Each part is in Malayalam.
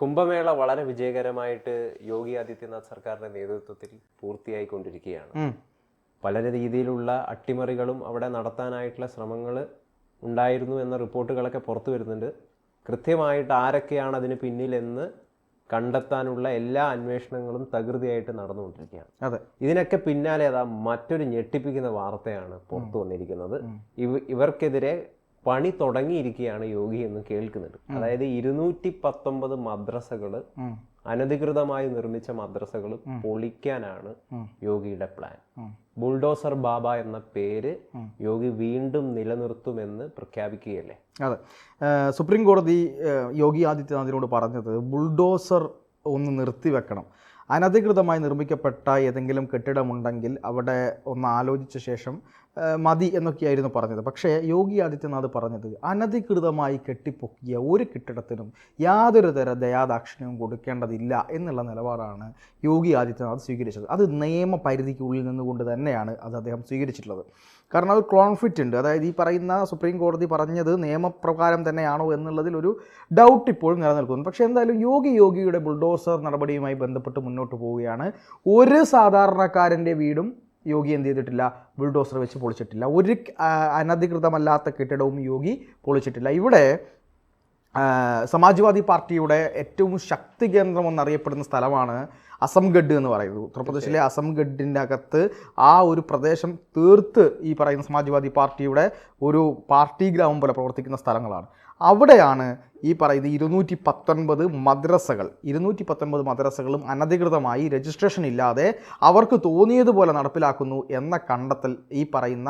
കുംഭമേള വളരെ വിജയകരമായിട്ട് യോഗി ആദിത്യനാഥ് സർക്കാരിന്റെ നേതൃത്വത്തിൽ പൂർത്തിയായിക്കൊണ്ടിരിക്കുകയാണ്. പല രീതിയിലുള്ള അട്ടിമറികളും അവിടെ നടത്താനായിട്ടുള്ള ശ്രമങ്ങൾ ഉണ്ടായിരുന്നു എന്ന റിപ്പോർട്ടുകളൊക്കെ പുറത്തു വരുന്നുണ്ട്. കൃത്യമായിട്ട് ആരൊക്കെയാണ് അതിന് പിന്നിലെന്ന് കണ്ടെത്താനുള്ള എല്ലാ അന്വേഷണങ്ങളും തകൃതിയായിട്ട് നടന്നുകൊണ്ടിരിക്കുകയാണ്. ഇതിനൊക്കെ പിന്നാലെ അതാ മറ്റൊരു ഞെട്ടിപ്പിക്കുന്ന വാർത്തയാണ് പുറത്തു വന്നിരിക്കുന്നത്. ഇവർക്കെതിരെ പണി തുടങ്ങിയിരിക്കുകയാണ് യോഗി എന്ന് കേൾക്കുന്നുണ്ട്. അതായത് 219 മദ്രസകൾ, അനധികൃതമായി നിർമ്മിച്ച മദ്രസകൾ പൊളിക്കാനാണ് യോഗിയുടെ പ്ലാൻ. ബുൾഡോസർ ബാബ എന്ന പേര് യോഗി വീണ്ടും നിലനിർത്തുമെന്ന് പ്രഖ്യാപിക്കുകയല്ലേ. അതെ, സുപ്രീം കോടതി യോഗി ആദിത്യനാഥിനോട് പറഞ്ഞത് ബുൾഡോസർ ഒന്ന് നിർത്തിവെക്കണം, അനധികൃതമായി നിർമ്മിക്കപ്പെട്ട ഏതെങ്കിലും കെട്ടിടമുണ്ടെങ്കിൽ അവിടെ ഒന്ന് ആലോചിച്ച ശേഷം മതി എന്നൊക്കെയായിരുന്നു പറഞ്ഞത്. പക്ഷേ യോഗി ആദിത്യനാഥ് പറഞ്ഞത് അനധികൃതമായി കെട്ടിപ്പൊക്കിയ ഒരു കെട്ടിടത്തിനും യാതൊരു തര ദയാദാക്ഷിണ്യവും കൊടുക്കേണ്ടതില്ല എന്നുള്ള നിലപാടാണ് യോഗി ആദിത്യനാഥ് സ്വീകരിച്ചത്. അത് നിയമപരിധിക്കുള്ളിൽ നിന്നുകൊണ്ട് തന്നെയാണ് അത് അദ്ദേഹം സ്വീകരിച്ചിട്ടുള്ളത്. കാരണം അത് കോൺഫ്ലിക്റ്റ് ഉണ്ട്. അതായത് ഈ പറയുന്ന സുപ്രീം കോടതി പറഞ്ഞത് നിയമപ്രകാരം തന്നെയാണോ എന്നുള്ളതിൽ ഒരു ഡൗട്ട് ഇപ്പോഴും നിലനിൽക്കുന്നു. പക്ഷേ എന്തായാലും യോഗിയുടെ ബുൾഡോസർ നടപടിയുമായി ബന്ധപ്പെട്ട് മുന്നോട്ട് പോവുകയാണ്. ഒരു സാധാരണക്കാരൻ്റെ വീടും യോഗി എന്ത് ചെയ്തിട്ടില്ല, ബുൾഡോസർ വെച്ച് പൊളിച്ചിട്ടില്ല. ഒരു അനധികൃതമല്ലാത്ത കെട്ടിടവും യോഗി പൊളിച്ചിട്ടില്ല. ഇവിടെ സമാജ്വാദി പാർട്ടിയുടെ ഏറ്റവും ശക്തി കേന്ദ്രം എന്നറിയപ്പെടുന്ന സ്ഥലമാണ് അസംഗഡ് എന്ന് പറയുന്നത്. ഉത്തർപ്രദേശിലെ അസംഗഡിൻ്റെ അകത്ത് ആ ഒരു പ്രദേശം തീർത്ത് ഈ പറയുന്ന സമാജ്വാദി പാർട്ടിയുടെ ഒരു പാർട്ടി ഗ്രാമം പോലെ പ്രവർത്തിക്കുന്ന സ്ഥലങ്ങളാണ്. അവിടെയാണ് ഈ പറയുന്ന 219 മദ്രസകളും അനധികൃതമായി രജിസ്ട്രേഷൻ ഇല്ലാതെ അവർക്ക് തോന്നിയതുപോലെ നടപ്പിലാക്കുന്നു എന്ന കണ്ടെത്തൽ ഈ പറയുന്ന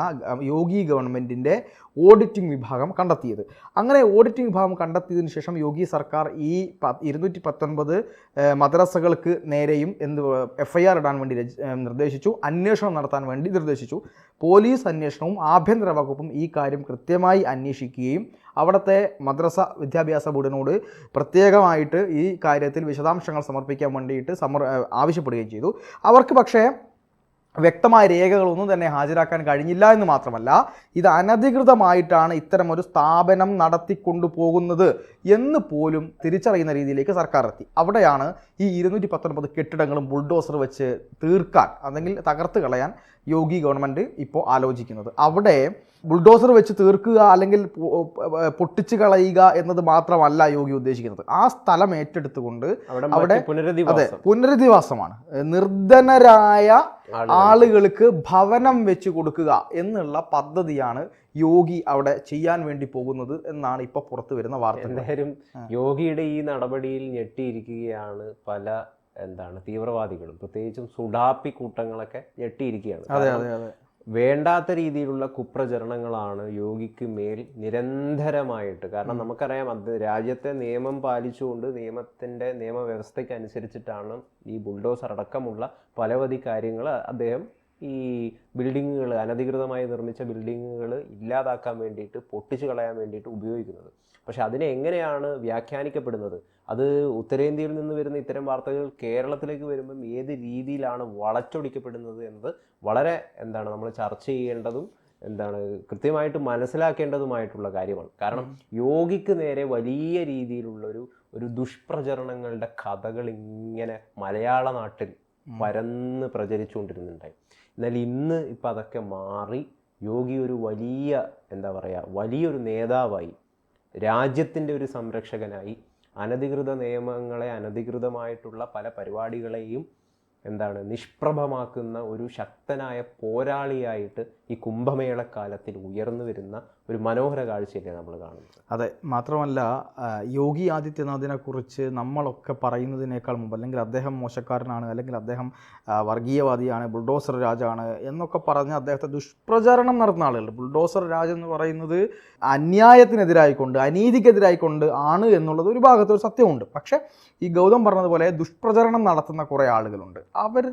യോഗി ഗവൺമെൻറ്റിൻ്റെ ഓഡിറ്റിംഗ് വിഭാഗം കണ്ടെത്തിയത്. അങ്ങനെ ഓഡിറ്റിംഗ് വിഭാഗം കണ്ടെത്തിയതിനു ശേഷം യോഗി സർക്കാർ ഈ 219 മദ്രസകൾക്ക് നേരെയും FIR ഇടാൻ വേണ്ടി നിർദ്ദേശിച്ചു, അന്വേഷണം നടത്താൻ വേണ്ടി നിർദ്ദേശിച്ചു. പോലീസ് അന്വേഷണവും ആഭ്യന്തര വകുപ്പും ഈ കാര്യം കൃത്യമായി അന്വേഷിക്കുകയും അവിടുത്തെ മദ്രസ വിദ്യാഭ്യാസ ബോർഡിനോട് പ്രത്യേകമായിട്ട് ഈ കാര്യത്തിൽ വിശദാംശങ്ങൾ സമർപ്പിക്കാൻ വേണ്ടിയിട്ട് ആവശ്യപ്പെടുകയും ചെയ്തു. അവർക്ക് പക്ഷേ വ്യക്തമായ രേഖകളൊന്നും തന്നെ ഹാജരാക്കാൻ കഴിഞ്ഞില്ല എന്ന് മാത്രമല്ല, ഇത് അനധികൃതമായിട്ടാണ് ഇത്തരമൊരു സ്ഥാപനം നടത്തിക്കൊണ്ടു പോകുന്നത് എന്ന് പോലും തിരിച്ചറിയുന്ന രീതിയിലേക്ക് സർക്കാർ എത്തി. അവിടെയാണ് ഈ 219 കെട്ടിടങ്ങളും ബുൾഡോസർ വെച്ച് തീർക്കാൻ അല്ലെങ്കിൽ തകർത്ത് കളയാൻ യോഗി ഗവൺമെൻറ് ഇപ്പോൾ ആലോചിക്കുന്നത്. അവിടെ ബുൾഡോസർ വെച്ച് തീർക്കുക അല്ലെങ്കിൽ പൊട്ടിച്ച് കളയുക എന്നത് മാത്രമല്ല യോഗി ഉദ്ദേശിക്കുന്നത്. ആ സ്ഥലം ഏറ്റെടുത്തുകൊണ്ട് അവിടെ പുനരധിവാസമാണ്, നിർധനരായ ആളുകൾക്ക് ഭവനം വെച്ച് കൊടുക്കുക എന്നുള്ള പദ്ധതിയാണ് യോഗി അവിടെ ചെയ്യാൻ വേണ്ടി പോകുന്നത് എന്നാണ് ഇപ്പോൾ പുറത്തു വരുന്ന വാർത്ത. എന്തായാലും യോഗിയുടെ ഈ നടപടിയിൽ ഞെട്ടിയിരിക്കുകയാണ് പല തീവ്രവാദികളും, പ്രത്യേകിച്ചും സുഡാപ്പി കൂട്ടങ്ങളൊക്കെ ഞെട്ടിയിരിക്കുകയാണ്. വേണ്ടാത്ത രീതിയിലുള്ള കുപ്രചരണങ്ങളാണ് യോഗിക്ക് മേൽ നിരന്തരമായിട്ട്. കാരണം നമുക്കറിയാം, അത് രാജ്യത്തെ നിയമം പാലിച്ചുകൊണ്ട് നിയമവ്യവസ്ഥയ്ക്ക് അനുസരിച്ചിട്ടാണ് ഈ ബുൾഡോസർ അടക്കമുള്ള പലവധി കാര്യങ്ങൾ അദ്ദേഹം ഈ ബിൽഡിങ്ങുകൾ, അനധികൃതമായി നിർമ്മിച്ച ബിൽഡിങ്ങുകൾ ഇല്ലാതാക്കാൻ വേണ്ടിയിട്ട്, പൊട്ടിച്ചു കളയാൻ വേണ്ടിയിട്ട് ഉപയോഗിക്കുന്നത്. പക്ഷെ അതിനെ എങ്ങനെയാണ് വ്യാഖ്യാനിക്കപ്പെടുന്നത്, അത് ഉത്തരേന്ത്യയിൽ നിന്ന് വരുന്ന ഇത്തരം വാർത്തകൾ കേരളത്തിലേക്ക് വരുമ്പം ഏത് രീതിയിലാണ് വളച്ചൊടിക്കപ്പെടുന്നത് എന്നത് വളരെ നമ്മൾ ചർച്ച ചെയ്യേണ്ടതും കൃത്യമായിട്ട് മനസ്സിലാക്കേണ്ടതുമായിട്ടുള്ള കാര്യമാണ്. കാരണം യോഗിക്ക് നേരെ വലിയ രീതിയിലുള്ള ഒരു ദുഷ്പ്രചരണങ്ങളുടെ കഥകൾ ഇങ്ങനെ മലയാള നാട്ടിൽ പരന്ന് പ്രചരിച്ചുകൊണ്ടിരുന്നുണ്ടായി. എന്നാൽ ഇന്ന് ഇപ്പം അതൊക്കെ മാറി യോഗി ഒരു വലിയൊരു നേതാവായി, രാജ്യത്തിൻ്റെ ഒരു സംരക്ഷകനായി, അനധികൃത നിയമങ്ങളെ, അനധികൃതമായിട്ടുള്ള പല പരിപാടികളെയും നിഷ്പ്രഭമാക്കുന്ന ഒരു ശക്തനായ പോരാളിയായിട്ട് ഈ കുംഭമേളക്കാലത്തിൽ ഉയർന്നു വരുന്ന ഒരു മനോഹര കാഴ്ചയല്ലേ നമ്മൾ കാണുന്നത്. അതെ, മാത്രമല്ല യോഗി ആദിത്യനാഥിനെ കുറിച്ച് നമ്മളൊക്കെ പറയുന്നതിനേക്കാൾ മുമ്പ്, അല്ലെങ്കിൽ അദ്ദേഹം മോശക്കാരനാണ്, അല്ലെങ്കിൽ അദ്ദേഹം വർഗീയവാദിയാണ്, ബുൾഡോസർ രാജാണ് എന്നൊക്കെ പറഞ്ഞ് അദ്ദേഹത്തെ ദുഷ്പ്രചാരണം നടത്തുന്ന ആളുകളുണ്ട്. ബുൾഡോസർ രാജ് എന്ന് പറയുന്നത് അന്യായത്തിനെതിരായിക്കൊണ്ട്, അനീതിക്കെതിരായിക്കൊണ്ട് ആണ് എന്നുള്ളത് ഒരു ഭാഗത്ത് ഒരു സത്യമുണ്ട്. പക്ഷേ ഈ ഗൗതം പറഞ്ഞതുപോലെ ദുഷ്പ്രചരണം നടത്തുന്ന കുറേ ആളുകളുണ്ട്. അവർ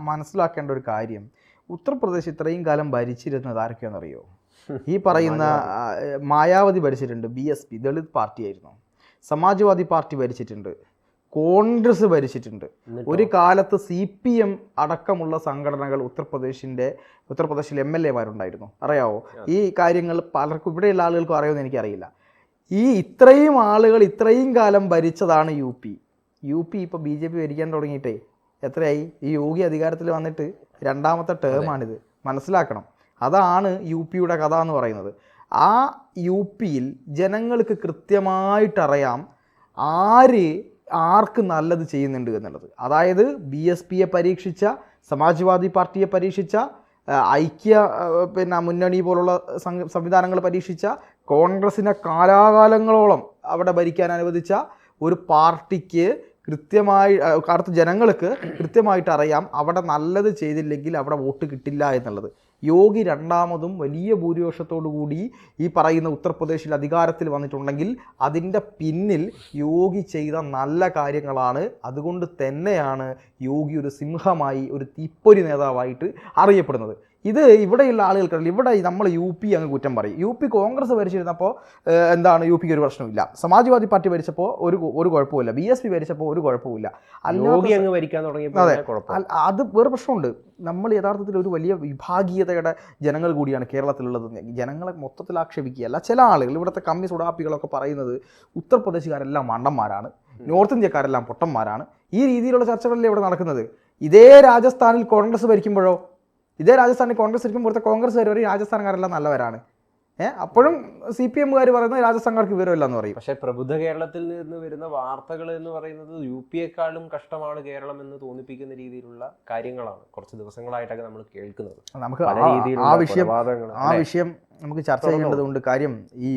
മനസ്സിലാക്കേണ്ട ഒരു കാര്യം, ഉത്തർപ്രദേശ് ഇത്രയും കാലം ഭരിച്ചിരുന്നത് ആരൊക്കെയാണെന്നറിയോ? ഈ പറയുന്ന മായാവതി ഭരിച്ചിട്ടുണ്ട്, BSP ദളിത് പാർട്ടിയായിരുന്നു. സമാജ്വാദി പാർട്ടി ഭരിച്ചിട്ടുണ്ട്, കോൺഗ്രസ് ഭരിച്ചിട്ടുണ്ട്. ഒരു കാലത്ത് CPM അടക്കമുള്ള സംഘടനകൾ ഉത്തർപ്രദേശിൽ MLA-മാരുണ്ടായിരുന്നു. അറിയാവോ? ഈ കാര്യങ്ങൾ പലർക്കും, ഇവിടെയുള്ള ആളുകൾക്കും അറിയുമെന്ന് എനിക്കറിയില്ല. ഈ ഇത്രയും ആളുകൾ ഇത്രയും കാലം ഭരിച്ചതാണ് UP. UP ഇപ്പോൾ BJP ഭരിക്കാൻ തുടങ്ങിയിട്ടേ എത്രയായി? ഈ യോഗി അധികാരത്തിൽ വന്നിട്ട് 2ാമത്തെ ടേമാണിത്, മനസ്സിലാക്കണം. അതാണ് UP യുടെ കഥ എന്ന് പറയുന്നത്. ആ UP യിൽ ജനങ്ങൾക്ക് കൃത്യമായിട്ടറിയാം ആർക്ക് നല്ലത് ചെയ്യുന്നുണ്ട് എന്നുള്ളത്. അതായത് BSPയെ പരീക്ഷിച്ച, സമാജ്വാദി പാർട്ടിയെ പരീക്ഷിച്ച, ഐക്യ മുന്നണി പോലുള്ള സംവിധാനങ്ങൾ പരീക്ഷിച്ച, കോൺഗ്രസിനെ കാലാകാലങ്ങളോളം അവിടെ ഭരിക്കാൻ അനുവദിച്ച ഒരു പാർട്ടിക്ക് കൃത്യമായി അടുത്ത ജനങ്ങൾക്ക് കൃത്യമായിട്ട് അറിയാം അവിടെ നല്ലത് ചെയ്തില്ലെങ്കിൽ അവിടെ വോട്ട് കിട്ടില്ല എന്നുള്ളത്. യോഗി 2ാമതും വലിയ ഭൂരിപക്ഷത്തോടു കൂടി ഈ പറയുന്ന ഉത്തർപ്രദേശിൽ അധികാരത്തിൽ വന്നിട്ടുണ്ടെങ്കിൽ അതിൻ്റെ പിന്നിൽ യോഗി ചെയ്ത നല്ല കാര്യങ്ങളാണ്. അതുകൊണ്ട് തന്നെയാണ് യോഗി ഒരു സിംഹമായി, ഒരു തീപ്പൊരി നേതാവായിട്ട് അറിയപ്പെടുന്നത്. ഇത് ഇവിടെയുള്ള ആളുകൾക്കല്ല. ഇവിടെ നമ്മൾ UP അങ്ങ് കുറ്റം പറയും. UP കോൺഗ്രസ് ഭരിച്ചിരുന്നപ്പോൾ എന്താണ് UPക്ക് ഒരു പ്രശ്നമില്ല. സമാജ്വാദി പാർട്ടി ഭരിച്ചപ്പോൾ ഒരു കുഴപ്പമില്ല. BSP ഭരിച്ചപ്പോൾ ഒരു കുഴപ്പമില്ല. അതെ, അത് വേറെ പ്രശ്നമുണ്ട്. നമ്മൾ യഥാർത്ഥത്തിൽ ഒരു വലിയ വിഭാഗീയതയുടെ ജനങ്ങൾ കൂടിയാണ് കേരളത്തിലുള്ളത്. ജനങ്ങളെ മൊത്തത്തിൽ ആക്ഷേപിക്കുകയല്ല. ചില ആളുകൾ, ഇവിടുത്തെ കമ്മ്യൂണിസ്റ്റ് ഉടാപ്പികളൊക്കെ പറയുന്നത് ഉത്തർപ്രദേശുകാരെല്ലാം മണ്ടന്മാരാണ്, നോർത്ത് ഇന്ത്യക്കാരെല്ലാം പൊട്ടന്മാരാണ്. ഈ രീതിയിലുള്ള ചർച്ചകളല്ലേ ഇവിടെ നടക്കുന്നത്. ഇതേ രാജസ്ഥാനിൽ കോൺഗ്രസ് ഭരിക്കുമ്പോഴോ, ഇതേ രാജസ്ഥാനിൽ കോൺഗ്രസ് ഭരിക്കുമ്പോൾ ഇവിടുത്തെ കോൺഗ്രസ്സുകാർ പറയും രാജസ്ഥാൻകാരെല്ലാം നല്ലവരാണ്. അപ്പോഴും CPM-കാർ പറയുന്നത് രാജസ്ഥാൻകാർക്ക് വിവരമില്ല എന്ന് പറയും. പക്ഷേ പ്രബുദ്ധ കേരളത്തിൽ നിന്ന് വരുന്ന വാർത്തകൾ എന്ന് പറയുന്നത് UP-യെക്കാളും കഷ്ടമാണ് കേരളം എന്ന് തോന്നിപ്പിക്കുന്ന രീതിയിലുള്ള കാര്യങ്ങളാണ് കുറച്ച് ദിവസങ്ങളായിട്ടൊക്കെ നമ്മൾ കേൾക്കുന്നത്. നമുക്ക് ആ വിഷയം നമുക്ക് ചർച്ച ചെയ്യേണ്ടതുണ്ട്. കാര്യം ഈ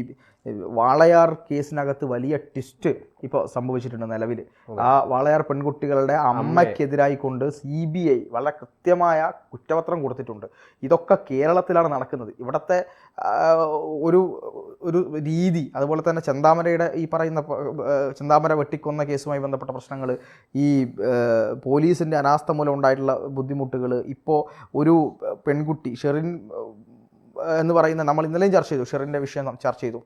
വാളയാർ കേസിനകത്ത് വലിയ ട്വിസ്റ്റ് ഇപ്പോൾ സംഭവിച്ചിട്ടുണ്ട് നിലവിൽ. ആ വാളയാർ പെൺകുട്ടികളുടെ അമ്മയ്ക്കെതിരായി കൊണ്ട് CBI വളരെ കൃത്യമായ കുറ്റപത്രം കൊടുത്തിട്ടുണ്ട്. ഇതൊക്കെ കേരളത്തിലാണ് നടക്കുന്നത്. ഇവിടുത്തെ ഒരു രീതി, അതുപോലെ തന്നെ ചെന്താമരയുടെ ഈ പറയുന്ന ചെന്താമര വെട്ടിക്കൊന്ന കേസുമായി ബന്ധപ്പെട്ട പ്രശ്നങ്ങൾ, ഈ പോലീസിൻ്റെ അനാസ്ഥ മൂലം ഉണ്ടായിട്ടുള്ള ബുദ്ധിമുട്ടുകൾ, ഇപ്പോൾ ഒരു പെൺകുട്ടി ഷെറിൻ എന്ന് പറയുന്ന, നമ്മൾ ഇന്നലെയും ചർച്ച ചെയ്തു, ഷെറിൻ്റെ വിഷയം ചർച്ച ചെയ്തു.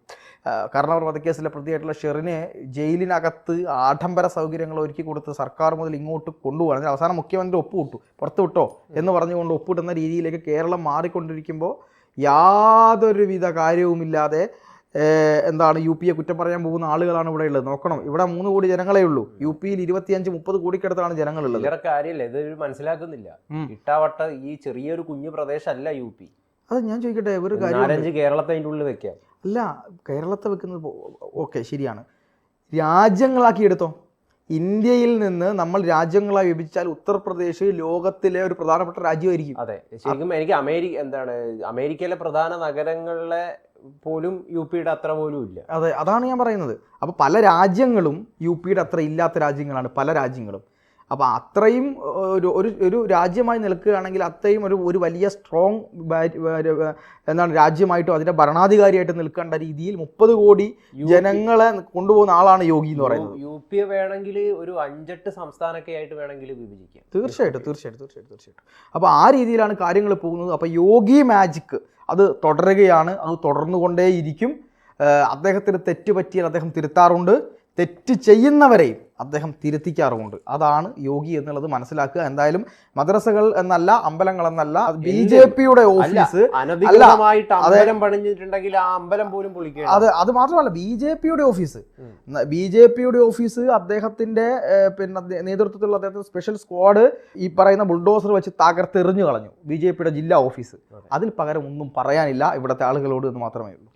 കർണാടക വധക്കേസിലെ പ്രതിയായിട്ടുള്ള ഷെറിനെ ജയിലിനകത്ത് ആഡംബര സൗകര്യങ്ങൾ ഒരുക്കി കൊടുത്ത് സർക്കാർ മുതൽ ഇങ്ങോട്ട് കൊണ്ടുപോകാൻ അവസാനം മുഖ്യമന്ത്രി ഒപ്പുവിട്ടു, പുറത്തു വിട്ടോ എന്ന് പറഞ്ഞുകൊണ്ട് ഒപ്പിടുന്ന രീതിയിലേക്ക് കേരളം മാറിക്കൊണ്ടിരിക്കുമ്പോൾ യാതൊരുവിധ കാര്യവുമില്ലാതെ എന്താണ് UP-യെ കുറ്റം പറയാൻ പോകുന്ന ആളുകളാണ് ഇവിടെ ഉള്ളത്. നോക്കണം, ഇവിടെ 3 കോടി ജനങ്ങളേ ഉള്ളൂ. UP-യിൽ 25-30 കോടിക്കടുത്താണ് ജനങ്ങളുള്ളത്. കാര്യമില്ല, ഇത് മനസ്സിലാക്കുന്നില്ല. ഇട്ടാവട്ട ഈ ചെറിയൊരു കുഞ്ഞു പ്രദേശമല്ല UP. അത് ഞാൻ ചോദിക്കട്ടെ, ഒരു കാര്യം, കേരളത്തെ അതിൻ്റെ ഉള്ളിൽ വെക്കാം. അല്ല, കേരളത്തെ വെക്കുന്നത് ഓക്കെ ശരിയാണ്. രാജ്യങ്ങളാക്കി എടുത്തോ. ഇന്ത്യയിൽ നിന്ന് നമ്മൾ രാജ്യങ്ങളായി വിഭജിച്ചാൽ ഉത്തർപ്രദേശ് ലോകത്തിലെ ഒരു പ്രധാനപ്പെട്ട രാജ്യമായിരിക്കും. അതെ, ശരിക്കും എനിക്ക് അമേരിക്കയിലെ പ്രധാന നഗരങ്ങളിലെ പോലും UP-യുടെ അത്ര പോലും ഇല്ല. അതെ, അതാണ് ഞാൻ പറയുന്നത്. അപ്പോൾ പല രാജ്യങ്ങളും UP-യുടെ അത്ര ഇല്ലാത്ത രാജ്യങ്ങളാണ് പല രാജ്യങ്ങളും. അപ്പോൾ അത്രയും ഒരു രാജ്യമായി നിൽക്കുകയാണെങ്കിൽ അത്രയും ഒരു വലിയ സ്ട്രോങ് എന്താണ് രാജ്യമായിട്ടും അതിൻ്റെ ഭരണാധികാരിയായിട്ട് നിൽക്കേണ്ട രീതിയിൽ 30 കോടി ജനങ്ങളെ കൊണ്ടുപോകുന്ന ആളാണ് യോഗി എന്ന് പറയുന്നത്. UP-യെ വേണമെങ്കിൽ ഒരു 5-8 സംസ്ഥാനമൊക്കെ ആയിട്ട് വേണമെങ്കിൽ വിഭജിക്കാം. തീർച്ചയായിട്ടും. അപ്പോൾ ആ രീതിയിലാണ് കാര്യങ്ങൾ പോകുന്നത്. അപ്പോൾ യോഗി മാജിക് അത് തുടരുകയാണ്, അത് തുടർന്നുകൊണ്ടേയിരിക്കും. അദ്ദേഹത്തിന് തെറ്റ് പറ്റിയാൽ അദ്ദേഹം തിരുത്താറുണ്ട്, തെറ്റ് ചെയ്യുന്നവരെയും അദ്ദേഹം തിരുത്തിക്കാറുമുണ്ട്. അതാണ് യോഗി എന്നുള്ളത് മനസ്സിലാക്കുക. എന്തായാലും മദ്രസകൾ എന്നല്ല, അമ്പലങ്ങൾ എന്നല്ല, BJP-യുടെ ഓഫീസ് അത് മാത്രമല്ല BJP-യുടെ ഓഫീസ് അദ്ദേഹത്തിന്റെ നേതൃത്വത്തിലുള്ള അദ്ദേഹത്തിന്റെ സ്പെഷ്യൽ സ്ക്വാഡ് ഈ പറയുന്ന ബുൾഡോസർ വെച്ച് തകർത്തെറിഞ്ഞു കളഞ്ഞു BJP-യുടെ ജില്ലാ ഓഫീസ്. അതിൽ പകരം ഒന്നും പറയാനില്ല ഇവിടുത്തെ ആളുകളോട് എന്ന് മാത്രമേ ഉള്ളൂ.